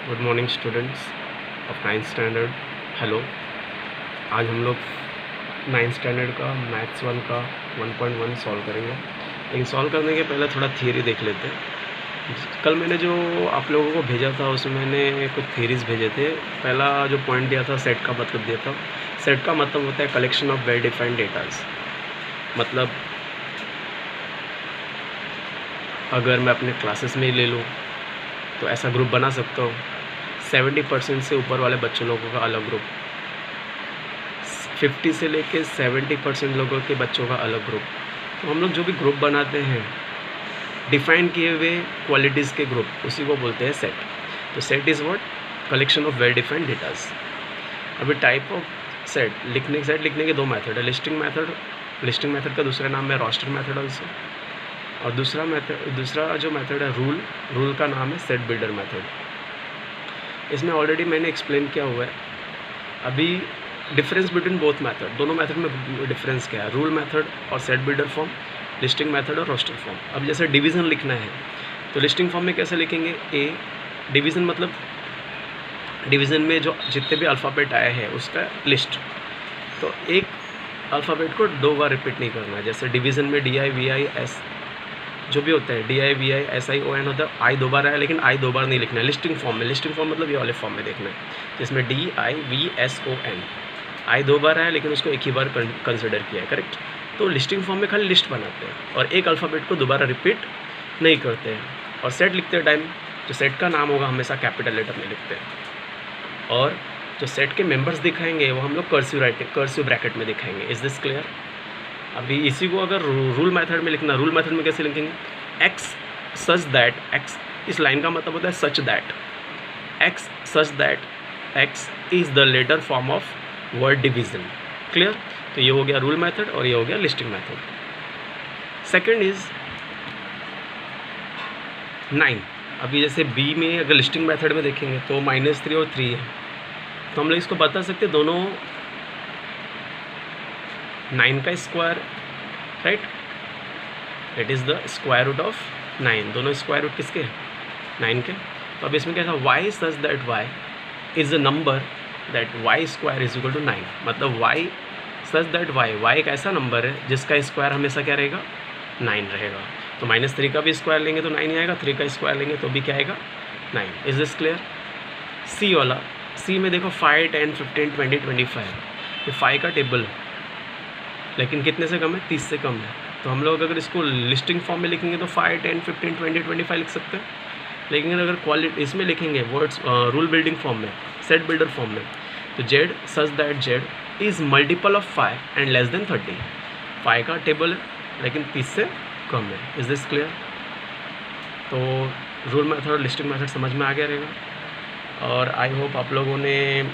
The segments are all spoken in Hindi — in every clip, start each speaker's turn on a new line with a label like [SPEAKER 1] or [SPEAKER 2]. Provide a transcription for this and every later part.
[SPEAKER 1] Good morning students of ninth standard. Hello. आज हम लोग नाइन्थ स्टैंडर्ड का मैथ्स 1 का 1.1 सॉल्व करेंगे। लेकिन सॉल्व करने के पहले थोड़ा थियरी देख लेते हैं। कल मैंने जो आप लोगों को भेजा था उसमें मैंने कुछ थियरीज़ भेजे थे। पहला जो पॉइंट दिया था सेट का मतलब दिया था। सेट का मतलब होता है collection of well defined datas. मतलब अगर मैं अपने क्लासेस में ही ले लूँ तो ऐसा ग्रुप बना सकता हूँ। 70% से ऊपर वाले बच्चों लोगों का अलग ग्रुप, 50 से लेके 70% लोगों के बच्चों का अलग ग्रुप। तो हम लोग जो भी ग्रुप बनाते हैं डिफाइन किए हुए क्वालिटीज़ के ग्रुप, उसी को बोलते हैं सेट। तो set is what? Collection of well defined datas. अभी टाइप ऑफ सेट लिखने के दो मेथड है। लिस्टिंग मेथड का दूसरा नाम है रोस्टर मेथड ऑल्सो। और दूसरा जो मेथड है रूल का नाम है सेट बिल्डर मेथड। इसमें ऑलरेडी मैंने एक्सप्लेन किया हुआ है। अभी डिफरेंस बिटवीन बोथ मेथड, दोनों मेथड में डिफरेंस क्या है, रूल मेथड और set builder form, listing method और रोस्टर फॉर्म। अब जैसे डिवीज़न लिखना है तो लिस्टिंग फॉर्म में कैसे लिखेंगे? डिवीज़न मतलब डिवीज़न में जो जितने भी अल्फ़ाबेट आए हैं उसका लिस्ट। तो एक अल्फ़ाबेट को 2 बार रिपीट नहीं करना है। जैसे डिवीज़न में DIVIS जो भी होता है, DIVISION होता है, आई 2 बार आया लेकिन आई 2 बार नहीं लिखना है लिस्टिंग फॉर्म में। लिस्टिंग फॉर्म मतलब ये वाले फॉर्म में देखना है जिसमें DIVSON आई 2 बार आया लेकिन उसको एक ही बार कंसिडर किया है, करेक्ट। तो लिस्टिंग फॉर्म में खाली लिस्ट बनाते हैं और एक अल्फ़ाबेट को दोबारा रिपीट नहीं करते हैं। और सेट लिखते टाइम जो सेट का नाम होगा हमेशा कैपिटल लेटर में लिखते हैं। और जो सेट के मेंबर्स दिखाएंगे वो हम लोग कर्सिव ब्रैकेट में दिखाएंगे। Is this clear? अभी इसी को अगर रूल मेथड में लिखना, रूल मेथड में कैसे लिखेंगे? एक्स सच दैट, एक्स इस लाइन का मतलब होता है such that, X such that X is the letter form of word division. Clear? तो ये हो गया रूल मेथड और ये हो गया लिस्टिंग मेथड। Second is 9। अभी जैसे बी में अगर लिस्टिंग मेथड में देखेंगे तो -3 और 3 है, तो हम लोग इसको बता सकते दोनों 9 का square, right, it is the square root of 9। दोनों स्क्वायर रूट किसके? 9 के। तो अब इसमें क्या था? Y such that Y is a number that Y square is equal to 9। मतलब वाई सच दैट वाई एक ऐसा नंबर है जिसका स्क्वायर हमेशा क्या रहेगा? 9 रहेगा। तो -3 का भी स्क्वायर लेंगे तो 9 ही आएगा, 3 का स्क्वायर लेंगे तो भी क्या आएगा? 9। Is this clear? सी वाला, सी में देखो 5, 10, 15, 20, 25, ये 5 का टेबल है लेकिन कितने से कम है? 30 से कम है। तो हम लोग अगर इसको लिस्टिंग फॉर्म में लिखेंगे तो 5, 10, 15, 20, 25 लिख सकते हैं। लेकिन अगर क्वालिटी इसमें लिखेंगे वर्ड्स रूल बिल्डिंग फॉर्म में, सेट बिल्डर फॉर्म में, तो Z such that Z is multiple of 5 and less than 30। 5 का टेबल है लेकिन 30 से कम है। Is this clear? तो रूल मेथड और लिस्टिंग मेथड समझ में आ गया रहेगा। और आई होप आप लोगों ने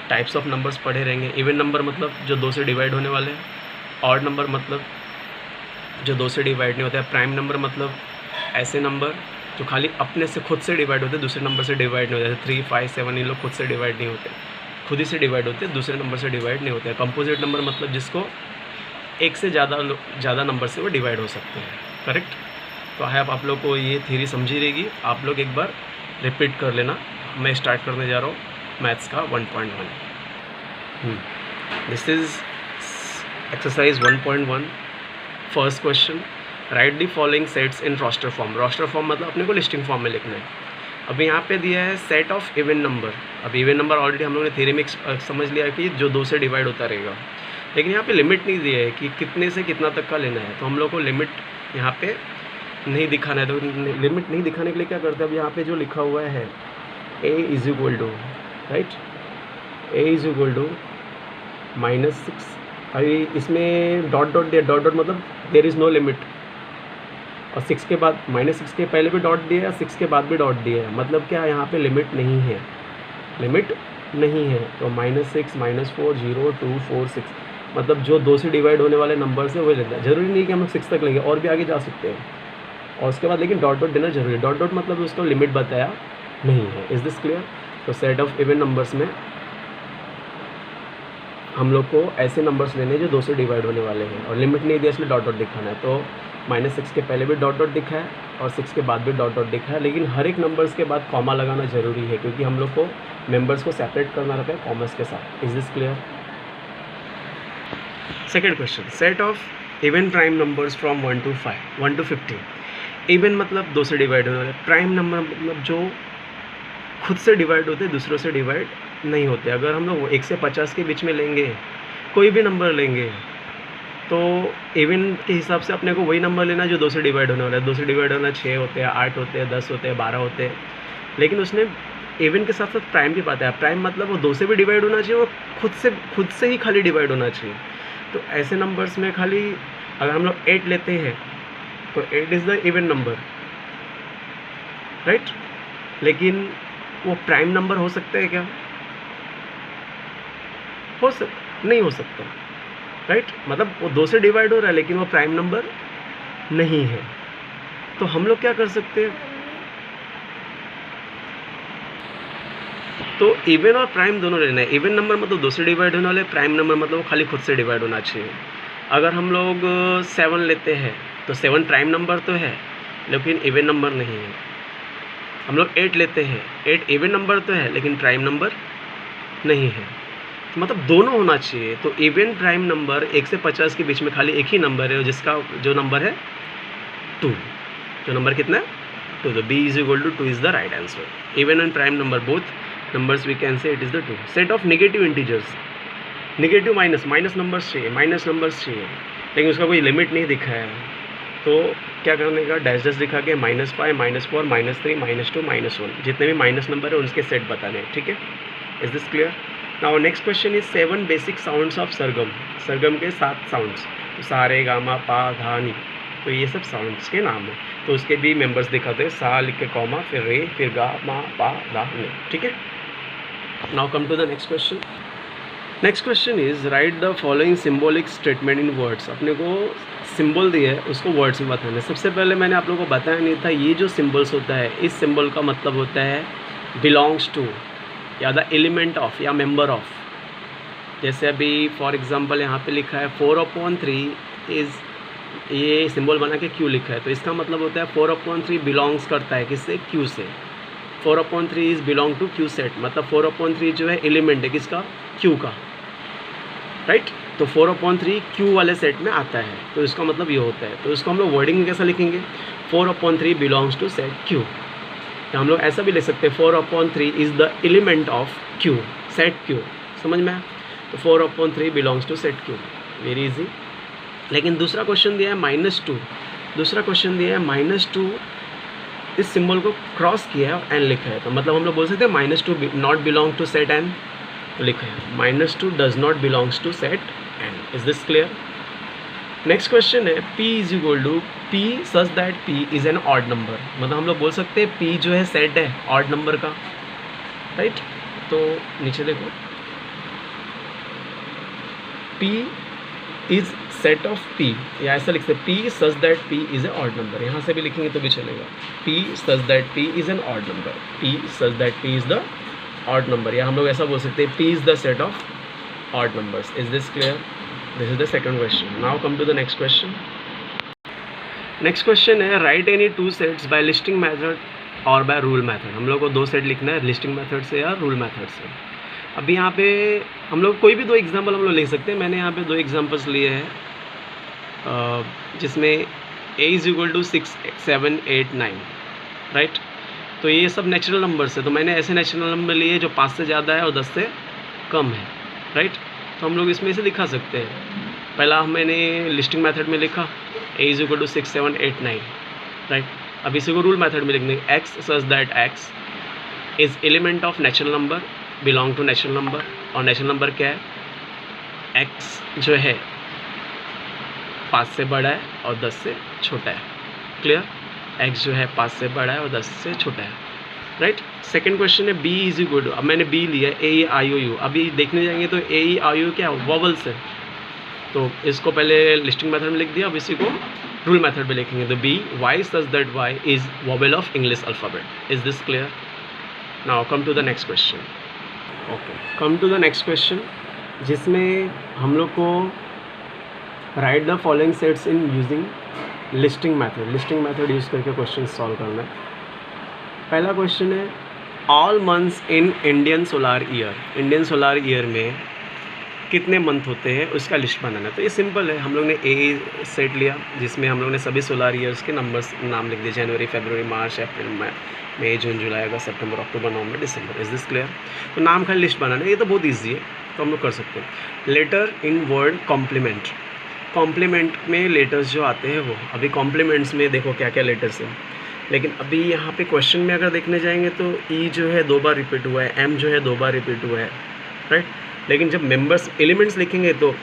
[SPEAKER 1] टाइप्स ऑफ नंबर्स पढ़े रहेंगे। इवन नंबर मतलब जो 2 से डिवाइड होने वाले हैं, ऑड नंबर मतलब जो 2 से डिवाइड नहीं होता है, प्राइम नंबर मतलब ऐसे नंबर जो खाली अपने से खुद से डिवाइड होते हैं, दूसरे नंबर से डिवाइड नहीं होते। 3, 5, 7 ये लोग खुद से डिवाइड नहीं होते, खुद ही से डिवाइड होते हैं, दूसरे नंबर से डिवाइड नहीं होते हैं। कंपोजिट नंबर मतलब जिसको एक से ज़्यादा नंबर से वो डिवाइड हो सकते हैं, करेक्ट। तो आई होप आप लोग को ये थ्योरी समझी रहेगी। आप लोग एक बार रिपीट कर लेना। मैं स्टार्ट करने जा रहा हूँ मैथ्स का 1.1। This is exercise 1.1। First question, write the following sets in roster form. Roster form मतलब अपने को लिस्टिंग फॉर्म में लिखना है। अभी यहाँ पे दिया है सेट ऑफ इवन नंबर। अब इवन नंबर ऑलरेडी हम लोगों ने थ्योरी में समझ लिया कि जो 2 से डिवाइड होता रहेगा, लेकिन यहाँ पे लिमिट नहीं दिया है कि कितने से कितना तक का लेना है। तो हम लोग को लिमिट यहाँ पे नहीं दिखाना है। तो लिमिट नहीं दिखाने के लिए क्या करते हैं? अब यहाँ पे जो लिखा हुआ है a is equal to, right, a is equal to -6। अभी इसमें डॉट दिया, डॉट मतलब देयर इज़ नो लिमिट। और 6 के बाद -6 के पहले भी डॉट दिया है, 6 के बाद भी डॉट दिया है। मतलब क्या? यहाँ पे लिमिट नहीं है, लिमिट नहीं है। तो -6, -4, 0, 2, 4, 6 मतलब जो 2 से डिवाइड होने वाले नंबर से वही लेता है। ज़रूरी नहीं कि हम 6 तक लेंगे, और भी आगे जा सकते हैं। और उसके बाद लेकिन डॉट देना जरूरी है। डॉट मतलब उसको लिमिट बताया नहीं है। Is this clear? तो सेट ऑफ इवन नंबर्स में हम लोग को ऐसे नंबर्स लेने जो 2 से डिवाइड होने वाले हैं और लिमिट नहीं दिया इसलिए डॉट दिखाना है। तो -6 के पहले भी डॉट डॉट दिखा है और 6 के बाद भी डॉट डॉट दिखा है, लेकिन हर एक नंबर्स के बाद कॉमा लगाना ज़रूरी है क्योंकि हम लोग को मेंबर्स को सेपरेट करना रहता है कॉमर्स के साथ. Is this clear? Second question, set of even prime numbers from 1 to 50. Even मतलब 2 से डिवाइड होने वाले, प्राइम नंबर मतलब जो खुद से डिवाइड होते हैं, दूसरों से डिवाइड नहीं होते. अगर हम लोग 1 से 50 के बीच में लेंगे, कोई भी नंबर लेंगे, तो इवन के हिसाब से अपने को वही नंबर लेना जो 2 से डिवाइड होने वाला है. 2 से डिवाइड होना 6 होते हैं, 8 होते हैं, 10 होते हैं, 12 होते हैं, लेकिन उसने इवन के साथ साथ प्राइम भी पाता है. प्राइम मतलब वो 2 से भी डिवाइड होना चाहिए, वो खुद से ही खाली डिवाइड होना चाहिए. तो ऐसे नंबर्स में खाली अगर हम लोग 8 लेते हैं तो 8 is the even number, right. लेकिन वो प्राइम नंबर हो सकता है क्या? नहीं हो सकता, राइट. मतलब वो 2 से डिवाइड हो रहा है लेकिन वो प्राइम नंबर नहीं है. तो हम लोग क्या कर सकते हैं? तो इवन और प्राइम दोनों लेना है. इवन नंबर मतलब 2 से डिवाइड होने वाले, प्राइम नंबर मतलब वो खाली खुद से डिवाइड होना चाहिए. अगर हम लोग 7 लेते हैं तो 7 प्राइम नंबर तो है लेकिन इवन नंबर नहीं है. हम लोग 8 लेते हैं, 8 इवन नंबर तो है लेकिन प्राइम नंबर नहीं है. मतलब दोनों होना चाहिए. तो इवन प्राइम नंबर 1 से 50 के बीच में खाली एक ही नंबर है, जिसका जो नंबर है 2. जो नंबर कितना है? 2. तो B = 2 is the right answer. Even and prime number both numbers we can say it is the 2. Set of negative integers, negative minus numbers चाहिए, लेकिन उसका कोई लिमिट नहीं दिखा है. तो क्या करने का? डैश डैश दिखा के -5, -4, -3, -2, -1 जितने भी माइनस नंबर है उनके सेट बताने हैं. ठीक है. Is this clear? Now next question is 7 basic sounds of sargam. Sargam के 7 साउंड्स, तो सा रे गा मा पा धा नी, तो ये सब साउंड्स के नाम है. तो उसके भी मेंबर्स दिखाते हैं. सा लिख के कॉमा, फिर रे, फिर गा मा पा धा नी. ठीक है. Now come to the next question. Next question is write the following symbolic statement in words. अपने को सिंबल दिया है, उसको वर्ड्स में बताना है. सबसे पहले मैंने आप लोगों को बताया नहीं था, ये जो सिंबल्स होता है, इस सिंबल का मतलब होता है बिलोंग्स टू या द एलिमेंट ऑफ या मेंबर ऑफ. जैसे अभी फॉर एग्जांपल यहाँ पे लिखा है 4/3 इज़, ये सिंबल बना के क्यू लिखा है, तो इसका मतलब होता है 4/3 बिलोंग्स करता है किससे? क्यू से. 4/3 is belong to Q set, मतलब 4/3 जो है एलिमेंट है किसका? क्यू का, राइट. तो 4/3 क्यू वाले सेट में आता है, तो इसका मतलब ये होता है. तो इसको हम लोग वर्डिंग में कैसा लिखेंगे? 4/3 बिलोंग्स टू सेट क्यू. तो हम लोग ऐसा भी लिख सकते हैं 4/3 is the element of Q, set Q. समझ में आया? तो 4/3 belongs to set Q. Very easy. लेकिन दूसरा क्वेश्चन दिया है -2. दूसरा क्वेश्चन दिया है -2, इस सिंबल को क्रॉस किया है और एन लिखा है. तो मतलब हम लोग बोल सकते हैं -2 not belong to set N लिखा है. -2 does not belongs to set N. Is this clear? Next question है P = P such that P is an odd number. मतलब हम लोग बोल सकते हैं P जो है सेट है ऑड नंबर का, राइट. तो नीचे देखो, P is set of P, या ऐसा लिख सकते P such that P is a odd number. यहाँ से भी लिखेंगे तो भी चलेगा. P such that P is an odd number. P such that P is the odd number, या हम लोग ऐसा बोल सकते हैं P is the set of odd numbers. Is this clear? This is the second question. Now come to the next question. Next question है write any 2 sets by listing method और बाय रूल मेथड. हम लोग को 2 सेट लिखना है लिस्टिंग मेथड से या रूल मेथड से. अभी यहाँ पे हम लोग कोई भी 2 एग्जाम्पल हम लोग ले सकते हैं. मैंने यहाँ पे 2 एग्जाम्पल्स लिए हैं जिसमें A = 6, 7, 8, 9, राइट. तो ये सब नेचुरल नंबर्स है, तो मैंने ऐसे नेचुरल नंबर लिए जो 5 से ज़्यादा है और 10 से कम है, राइट. तो हम लोग इसमें से दिखा सकते हैं. पहला मैंने लिस्टिंग मेथड में लिखा A = 6, 7, 8, 9, राइट. अब इसी को रूल मेथड में लिखने X such that X is element of natural number, belong to natural number. और नेचुरल नंबर क्या है? X जो है 5 से बड़ा है और 10 से छोटा है. क्लियर? X जो है 5 से बड़ा है और 10 से छोटा है, राइट. सेकंड क्वेश्चन है B = अब मैंने B लिया AEIOU. अभी देखने जाएंगे तो AEIOU क्या वॉवल्स है, तो इसको पहले लिस्टिंग मेथड में लिख दिया. अब इसी को रूल मेथड में लिखेंगे. तो B Y such that Y is vowel of English alphabet. Is this clear? Now come to the next question. Okay, come to the next question, जिसमें हम लोग को write the following sets in using listing method use करके क्वेश्चन सॉल्व करना है। पहला क्वेश्चन है all months in Indian solar year में कितने मंथ होते हैं उसका लिस्ट बनाना है। तो ये सिंपल है, हम लोग ने ए सेट लिया जिसमें हम लोग ने सभी सोलार ईयर्स के नंबर्स नाम लिख दिए, जनवरी, फरवरी, मार्च, अप्रैल, मई, जून, जुलाई, अगस्त, सितंबर, अक्टूबर, नवंबर, दिसंबर। Is this clear? तो नाम खाली लिस्ट बनाना है, ये तो बहुत ईजी है, तो हम लोग कर सकते हैं। लेटर इन वर्ड कॉम्प्लीमेंट में लेटर्स जो आते हैं वो, अभी कॉम्प्लीमेंट्स में देखो क्या क्या लेटर्स हैं, लेकिन अभी यहाँ पे क्वेश्चन में अगर देखने जाएंगे तो ई जो है 2 बार रिपीट हुआ है, एम जो है 2 बार रिपीट हुआ है, राइट। लेकिन जब मेंबर्स एलिमेंट्स लिखेंगे तो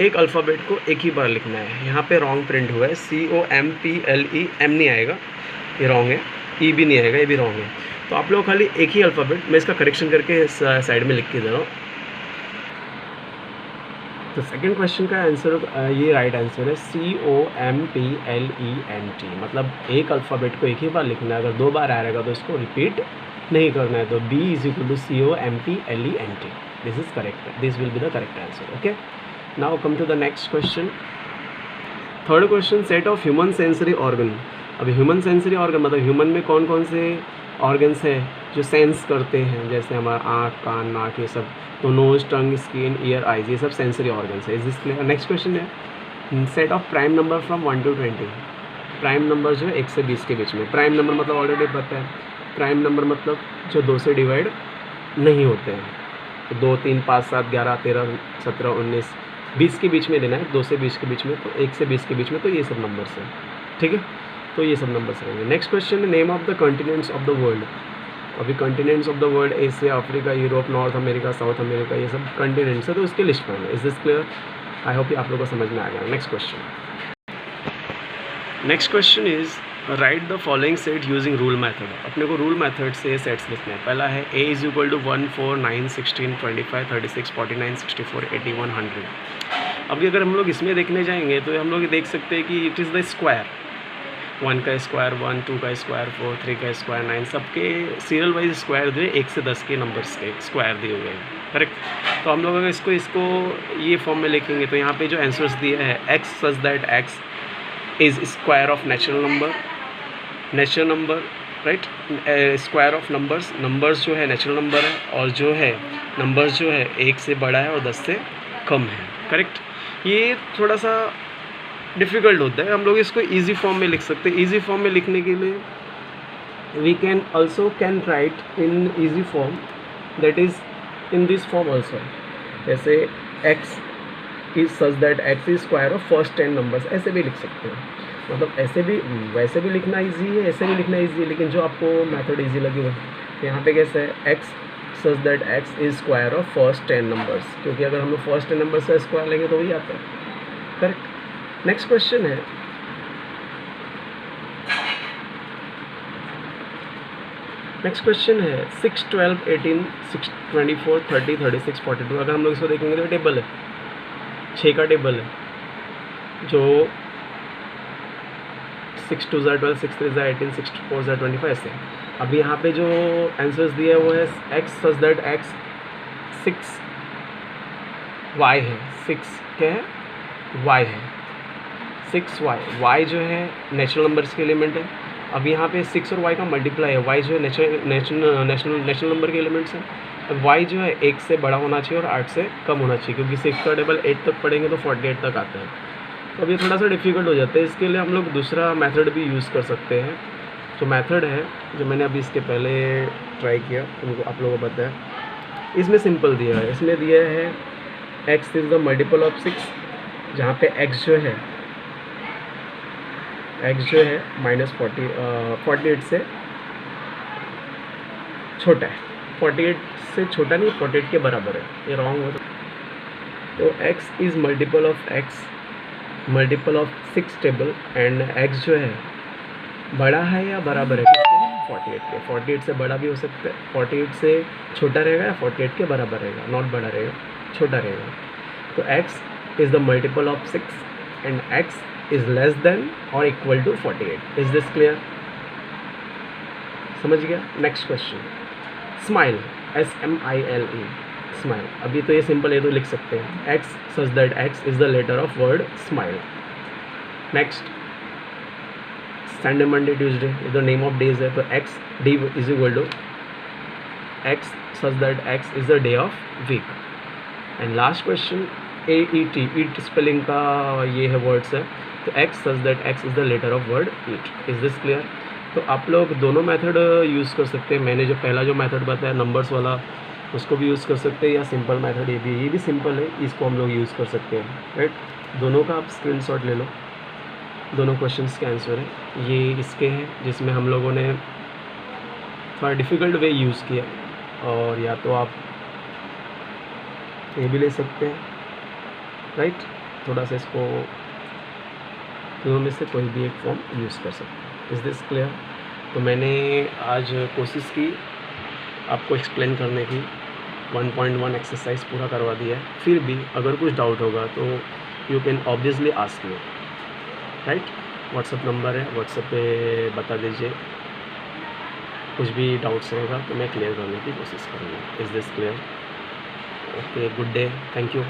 [SPEAKER 1] एक अल्फ़ाबेट को एक ही बार लिखना है। यहाँ पे रॉन्ग प्रिंट हुआ है, COMPLE, एम नहीं आएगा, ये रॉन्ग है, ई भी नहीं आएगा, ये भी रॉन्ग है। तो आप लोग खाली एक ही अल्फ़ाबेट, मैं इसका करेक्शन करके साइड में लिख के दे रहा हूँ। तो सेकंड क्वेश्चन का आंसर ये राइट आंसर है COMPLENT, मतलब एक अल्फ़ाबेट को एक ही बार लिखना है, अगर 2 बार आ रहेगा तो इसको रिपीट नहीं करना है। तो B = COMPLENT, this is correct, this will be the correct answer. Okay, now come to the next question. Third question, set of human sensory organ. अभी ह्यूमन सेंसरी ऑर्गन मतलब ह्यूमन में कौन कौन से ऑर्गन्स हैं जो सेंस करते हैं, जैसे हमारा आँख, कान, नाक, ये सब, तो nose, tongue, skin, ear, eyes, ये सब सेंसरी ऑर्गन्स है। Is this clear? Next question है set of prime number from 1 to 20। Prime number जो है 1 से 20 के बीच में। प्राइम नंबर मतलब ऑलरेडी पता है, प्राइम नंबर मतलब जो 2 से डिवाइड नहीं होते हैं। तो 2, 3, 5, 7, 11, 13, 17, 19, 20 के बीच में लेना है, 2 से 20 के बीच में, तो 1 से 20 के बीच में, तो ये सब नंबर्स हैं, ठीक है। तो ये सब नंबर्स रहेंगे। नेक्स्ट क्वेश्चन है name of the continents of the world. अभी continents of the world Asia, Africa, Europe, North America, South America, ये सब कॉन्टिनेंट्स है, तो उसके लिस्ट में है। Is this clear? I hope आप लोगों को समझ में आ गया। Next question is write the following set using rule method. अपने को रूल मैथड से सेट्स लिखने हैं। पहला है A = 1, 4, 9, 16, 25, 36, 49, 64, 81, 100। अभी अगर हम लोग इसमें देखने जाएंगे तो हम लोग देख सकते हैं कि इट इज़ द स्क्वायर, 1 का स्क्वायर 1, 2 का स्क्वायर 4, 3 का स्क्वायर 9, सबके सीरियल वाइज स्क्वायर जो है 1 से 10 के नंबर्स के स्क्वायर दिए हुए हैं, करेक्ट। तो हम लोग अगर इसको ये फॉर्म में लिखेंगे तो यहाँ पे जो आंसर्स दिया है x such that x is square of natural number, right. Square of numbers जो है नेचुरल नंबर है, और जो है नंबर्स जो है 1 से बड़ा है और 10 से कम है, करेक्ट। ये थोड़ा सा डिफ़िकल्ट होता है, हम लोग इसको इजी फॉर्म में लिख सकते हैं। इजी फॉर्म में लिखने के लिए we can write in easy form, that is in this form also. जैसे x is such that x is square of first 10 numbers, ऐसे भी लिख सकते हैं। मतलब ऐसे भी, वैसे भी लिखना इजी है, ऐसे भी लिखना इजी है, लेकिन जो आपको मेथड इजी लगे वो। तो यहाँ पे कैसे है x such that x is square of first 10 numbers, क्योंकि अगर हम लोग फर्स्ट 10 नंबर्स का स्क्वायर लेंगे तो वही आता है, करेक्ट। नेक्स्ट क्वेश्चन है है 6, 12, 18, 6, 24, 30, 36, 42। अगर हम लोग इसको देखेंगे तो टेबल है, 6 का टेबल है, जो 6 2 12, 6 3 18, 6 4 25 ऐसे। अभी यहाँ पे जो आंसर्स दिए है वो है x such that x 6 y है, 6 क्या है, y है, 6y। y जो है नेचुरल नंबर्स के एलिमेंट है। अब यहाँ पे 6 और y का मल्टीप्लाई है, y जो है नेचुरल नंबर के एलिमेंट्स हैं। अब y जो है 1 से बड़ा होना चाहिए और 8 से कम होना चाहिए, क्योंकि 6 का टेबल 8 तक पढ़ेंगे तो 48 तक आता है। तो अब ये थोड़ा सा डिफ़िकल्ट हो जाता है, इसके लिए हम लोग दूसरा मेथड भी यूज़ कर सकते हैं। जो मेथड है, जो मैंने अभी इसके पहले ट्राई किया, उनको आप लोगों को पता है। इसमें सिंपल दिया है, इसमें दिया है x is the multiple of 6, जहाँ पे x जो है -48 से छोटा है, 48 से छोटा नहीं, 48 के बराबर है, ये रॉन्ग हो। तो x is multiple of 6 table, and x जो है बड़ा है या बराबर है 48 के। 48 से बड़ा भी हो सकता है, 48 से छोटा रहेगा, या 48 के बराबर रहेगा, नॉट बड़ा रहेगा, छोटा रहेगा। तो x is the multiple of 6 and x is less than और equal to 48। Is this clear? समझ गया? Next question, smile, SMILE, smile. अभी तो ये सिंपल है, तो लिख सकते हैं x such that x is the letter of word smile. Next, Sunday Monday Tuesday, ये तो नेम ऑफ डेज है, तो X D is equal to X such that X is the day of week. And last question AET, eat spelling का ये है वर्ड्स है, तो X such that X is the letter of word eat. Is this clear? तो आप लोग दोनों मेथड यूज़ कर सकते हैं। मैंने जो पहला जो मेथड बताया नंबर्स वाला, उसको भी यूज़ कर सकते हैं, या सिंपल मेथड ये भी सिंपल है, इसको हम लोग यूज़ कर सकते हैं, राइट। दोनों का आप स्क्रीनशॉट ले लो, दोनों क्वेश्चंस के आंसर है ये इसके हैं, जिसमें हम लोगों ने थोड़ा डिफ़िकल्ट वे यूज़ किया, और या तो आप ये भी ले सकते हैं, राइट। थोड़ा सा इसको दोनों में से कोई भी एक फॉर्म यूज़ कर सकते हैं। Is this clear? तो मैंने आज कोशिश की आपको एक्सप्लेन करने की, 1.1 एक्सरसाइज पूरा करवा दिया है। फिर भी अगर कुछ डाउट होगा तो you can obviously ask me, right. WhatsApp number है, व्हाट्सअप पे बता दीजिए, कुछ भी डाउट्स रहेगा तो मैं क्लियर करने की कोशिश करूँगा। Is this clear? Okay, good day, thank you.